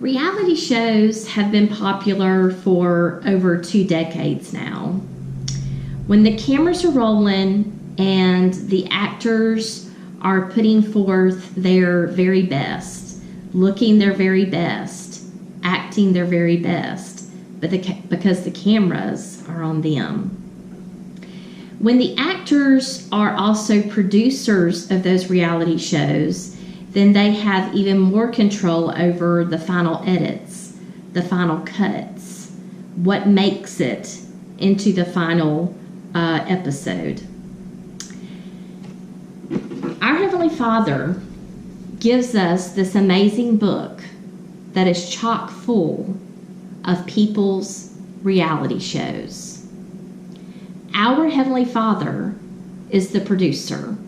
Reality shows have been popular for over 2 decades now. When the cameras are rolling and the actors are putting forth their very best, looking their very best, acting their very best, because the cameras are on them. When the actors are also producers of those reality shows, then they have even more control over the final edits, the final cuts, what makes it into the final episode. Our Heavenly Father gives us this amazing book that is chock full of people's reality shows. Our Heavenly Father is the producer.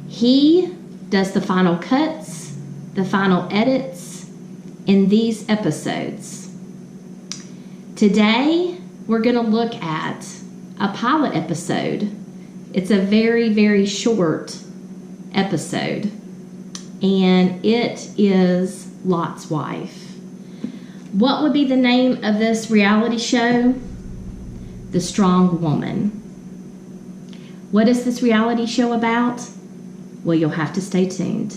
He does the final cuts, the final edits in these episodes. Today, we're going to look at a pilot episode. It's a very, very short episode, and it is Lot's wife. What would be the name of this reality show? The Strong Woman. What is this reality show about? Well, you'll have to stay tuned.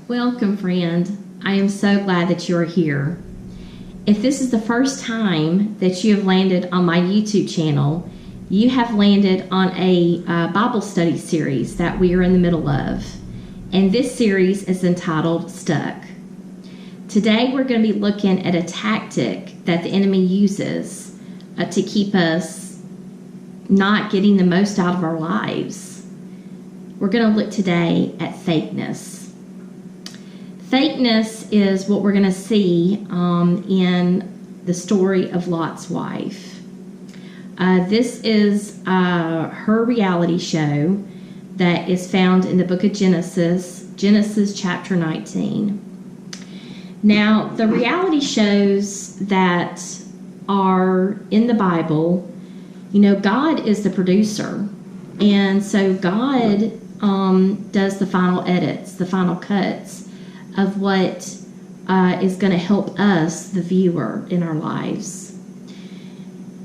Welcome, friend. I am so glad that you are here. If this is the first time that you have landed on my YouTube channel, you have landed on a Bible study series that we are in the middle of. And this series is entitled Stuck. Today we're going to be looking at a tactic that the enemy uses to keep us not getting the most out of our lives. We're going to look today at fakeness. Fakeness is what we're going to see in the story of Lot's wife. This is her reality show that is found in the book of Genesis chapter 19. Now, the reality shows that are in the Bible, God is the producer. And so God does the final edits, the final cuts of what is going to help us, the viewer, in our lives.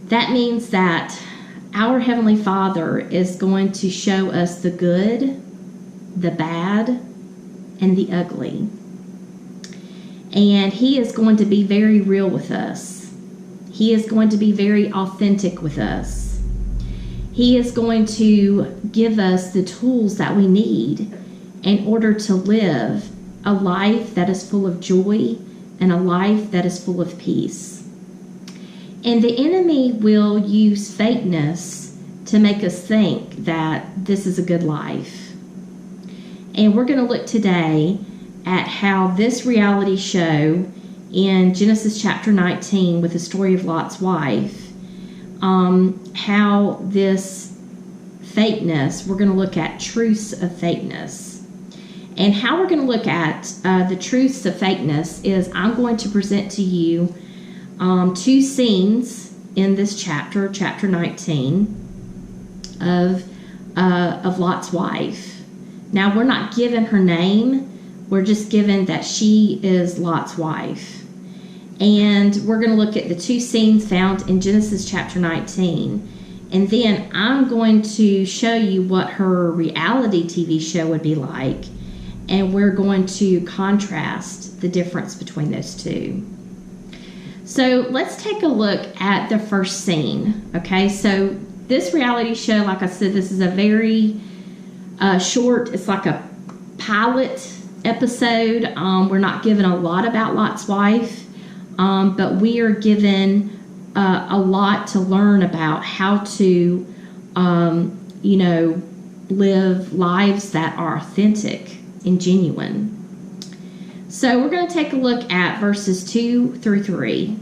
That means that our Heavenly Father is going to show us the good, the bad, and the ugly. And He is going to be very real with us. He is going to be very authentic with us. He is going to give us the tools that we need in order to live a life that is full of joy and a life that is full of peace. And the enemy will use fakeness to make us think that this is a good life. And we're going to look today at how this reality show in Genesis chapter 19 with the story of Lot's wife, how this fakeness, we're going to look at truths of fakeness. And how we're going to look at the truths of fakeness is I'm going to present to you 2 scenes in this chapter 19 of Lot's wife. Now, we're not given her name. We're just given that she is Lot's wife. And we're going to look at the 2 scenes found in Genesis chapter 19. And then I'm going to show you what her reality TV show would be like, and we're going to contrast the difference between those two. So let's take a look at the first scene. Okay, so this reality show, like I said, this is a very short, it's like a pilot episode. We're not given a lot about Lot's wife, but we are given a lot to learn about how to, live lives that are authentic and genuine. So we're going to take a look at verses 2 through 3.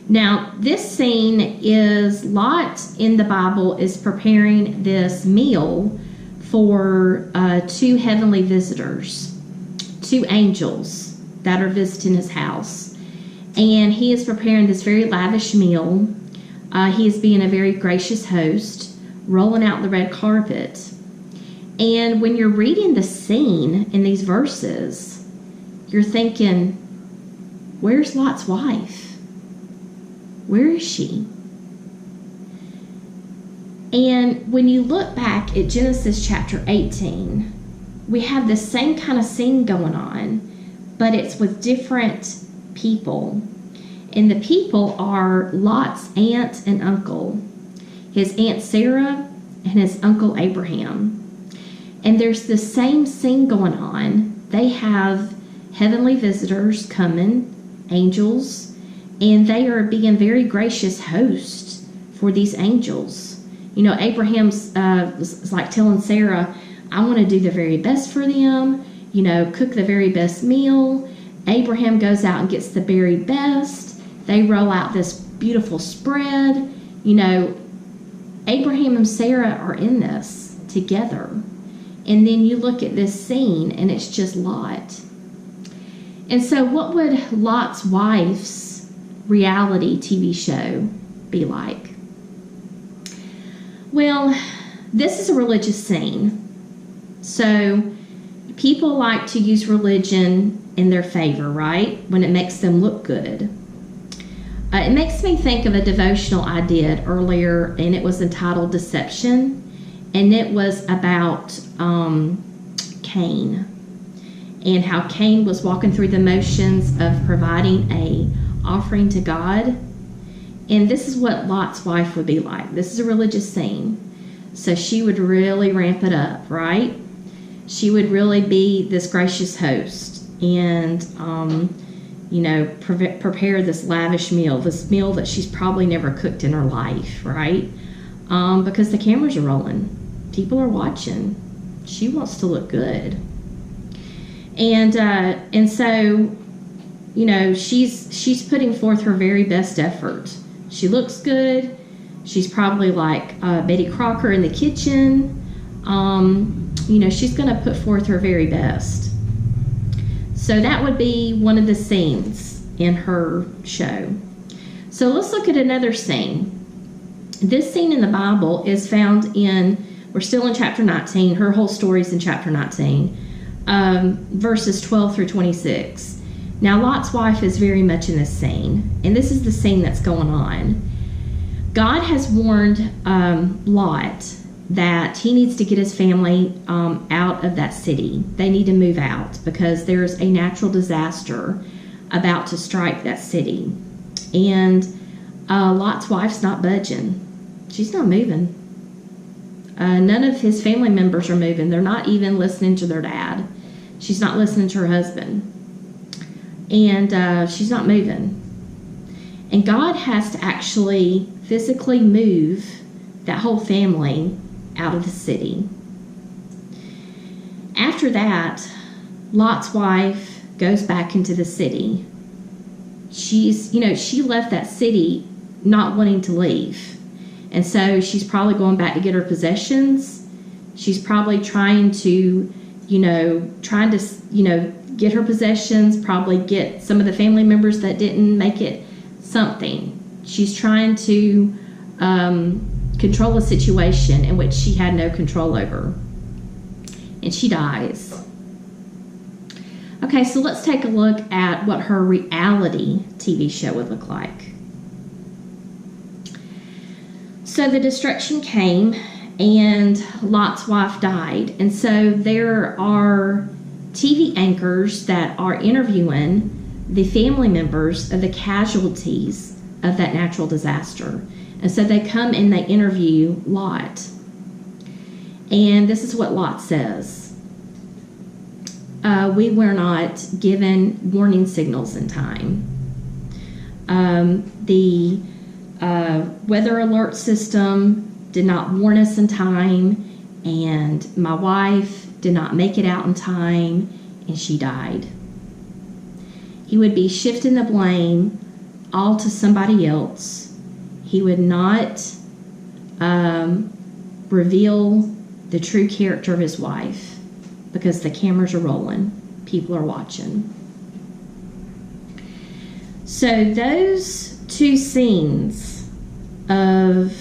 Now, this scene is Lot in the Bible is preparing this meal for 2 heavenly visitors, 2 angels that are visiting his house. And he is preparing this very lavish meal. He is being a very gracious host, rolling out the red carpet. And when you're reading the scene in these verses, you're thinking, where's Lot's wife? Where is she? And when you look back at Genesis chapter 18, we have the same kind of scene going on, but it's with different people. And the people are Lot's aunt and uncle, his Aunt Sarah and his Uncle Abraham. And there's the same scene going on. They have heavenly visitors coming, angels, and they are being very gracious hosts for these angels. You know, Abraham's was like telling Sarah, I want to do the very best for them, cook the very best meal. Abraham goes out and gets the very best. They roll out this beautiful spread. Abraham and Sarah are in this together. And then you look at this scene and it's just Lot. And so what would Lot's wife's reality TV show be like? Well, this is a religious scene. So people like to use religion in their favor, right? When it makes them look good. It makes me think of a devotional I did earlier, and it was entitled Deception. And it was about Cain, and how Cain was walking through the motions of providing a offering to God. And this is what Lot's wife would be like. This is a religious scene. So she would really ramp it up, right? She would really be this gracious host and, prepare this lavish meal, this meal that she's probably never cooked in her life, right? Because the cameras are rolling. People are watching. She wants to look good. And so, she's putting forth her very best effort. She looks good. She's probably like Betty Crocker in the kitchen. She's going to put forth her very best. So that would be one of the scenes in her show. So let's look at another scene. This scene in the Bible is found we're still in chapter 19. Her whole story is in chapter 19, verses 12 through 26. Now, Lot's wife is very much in this scene, and this is the scene that's going on. God has warned Lot that he needs to get his family out of that city. They need to move out because there's a natural disaster about to strike that city. And Lot's wife's not budging. She's not moving. None of his family members are moving. They're not even listening to their dad. She's not listening to her husband. And she's not moving. And God has to actually physically move that whole family out of the city. After that, Lot's wife goes back into the city. She left that city not wanting to leave. And so she's probably going back to get her possessions. She's probably trying to get her possessions, probably get some of the family members that didn't make it something. She's trying to control a situation in which she had no control over. And she dies. Okay, so let's take a look at what her reality TV show would look like. So the destruction came and Lot's wife died. And so there are TV anchors that are interviewing the family members of the casualties of that natural disaster. And so they come and they interview Lot. And this is what Lot says. We were not given warning signals in time. The weather alert system did not warn us in time, and my wife did not make it out in time, and she died. He would be shifting the blame all to somebody else. He would not reveal the true character of his wife because the cameras are rolling. People are watching. So those two scenes of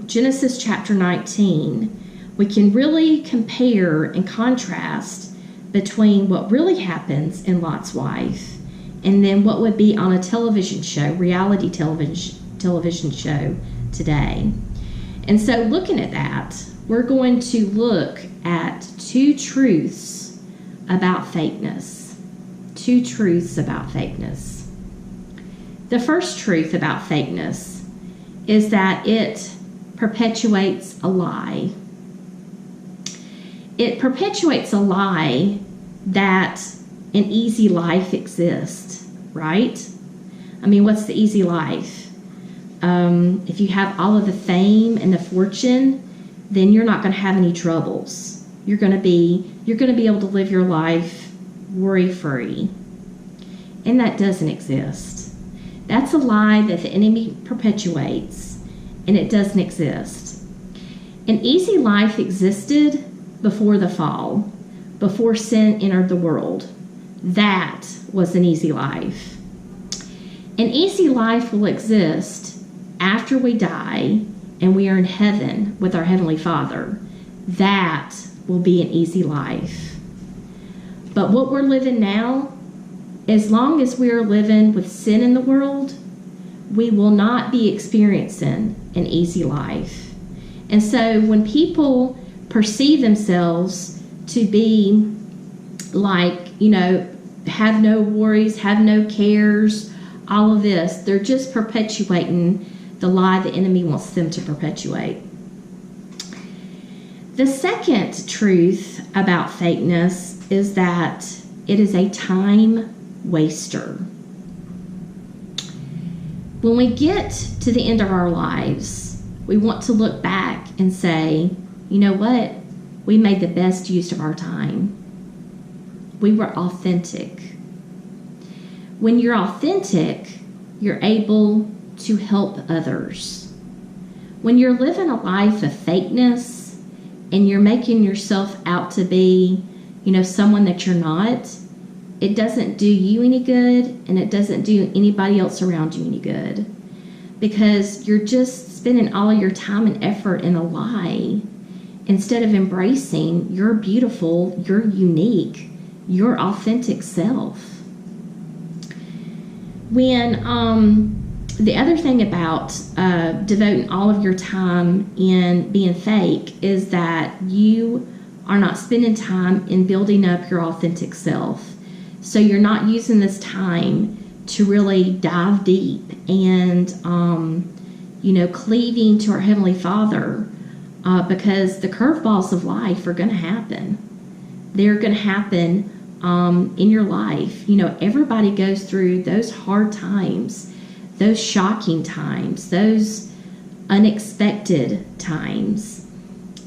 Genesis chapter 19, we can really compare and contrast between what really happens in Lot's wife and then what would be on a television show, reality television show today. And so looking at that, we're going to look at two truths about fakeness. Two truths about fakeness. The first truth about fakeness is that it perpetuates a lie. It perpetuates a lie that an easy life exists, right? I mean, what's the easy life? If you have all of the fame and the fortune, then you're not going to have any troubles. You're going to be able to live your life worry-free. And that doesn't exist. That's a lie that the enemy perpetuates, and it doesn't exist. An easy life existed before the fall, before sin entered the world. That was an easy life. An easy life will exist after we die and we are in heaven with our Heavenly Father. That will be an easy life. But what we're living now, as long as we are living with sin in the world, we will not be experiencing an easy life. And so when people perceive themselves to be like, have no worries, have no cares, all of this, they're just perpetuating the lie the enemy wants them to perpetuate. The second truth about fakeness is that it is a time waster. When we get to the end of our lives, we want to look back and say, you know what? We made the best use of our time. We were authentic. When you're authentic, you're able to help others. When you're living a life of fakeness and you're making yourself out to be, someone that you're not, it doesn't do you any good, and it doesn't do anybody else around you any good, because you're just spending all your time and effort in a lie instead of embracing your beautiful, your unique, your authentic self. When the other thing about devoting all of your time in being fake is that you are not spending time in building up your authentic self. So you're not using this time to really dive deep and, cleaving to our Heavenly Father, because the curveballs of life are going to happen. They're going to happen in your life. Everybody goes through those hard times, those shocking times, those unexpected times.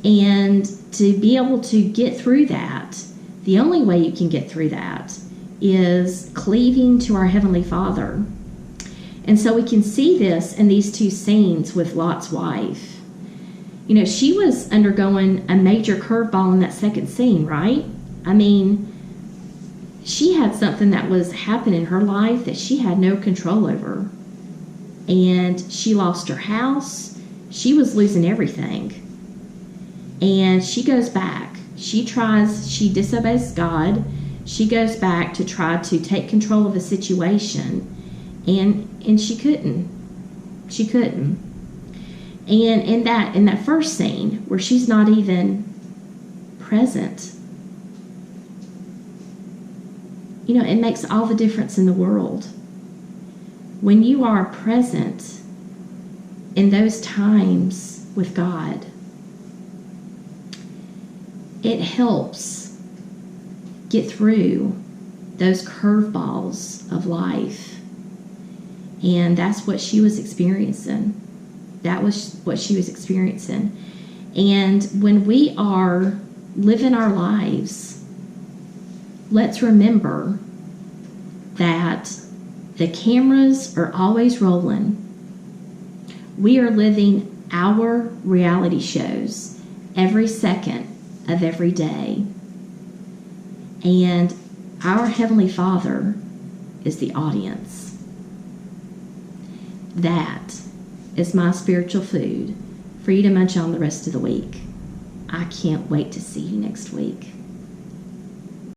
And to be able to get through that, the only way you can get through that is cleaving to our Heavenly Father. And so we can see this in these two scenes with Lot's wife. She was undergoing a major curveball in that second scene, right? I mean, she had something that was happening in her life that she had no control over. And she lost her house. She was losing everything. And she goes back. She disobeys God. She goes back to try to take control of the situation. And she couldn't. She couldn't. And in that first scene where she's not even present, it makes all the difference in the world. When you are present in those times with God, it helps get through those curveballs of life. And that's what she was experiencing. That was what she was experiencing. And when we are living our lives, let's remember that the cameras are always rolling. We are living our reality shows every second of every day. And our Heavenly Father is the audience. That is my spiritual food for you to munch on the rest of the week. I can't wait to see you next week.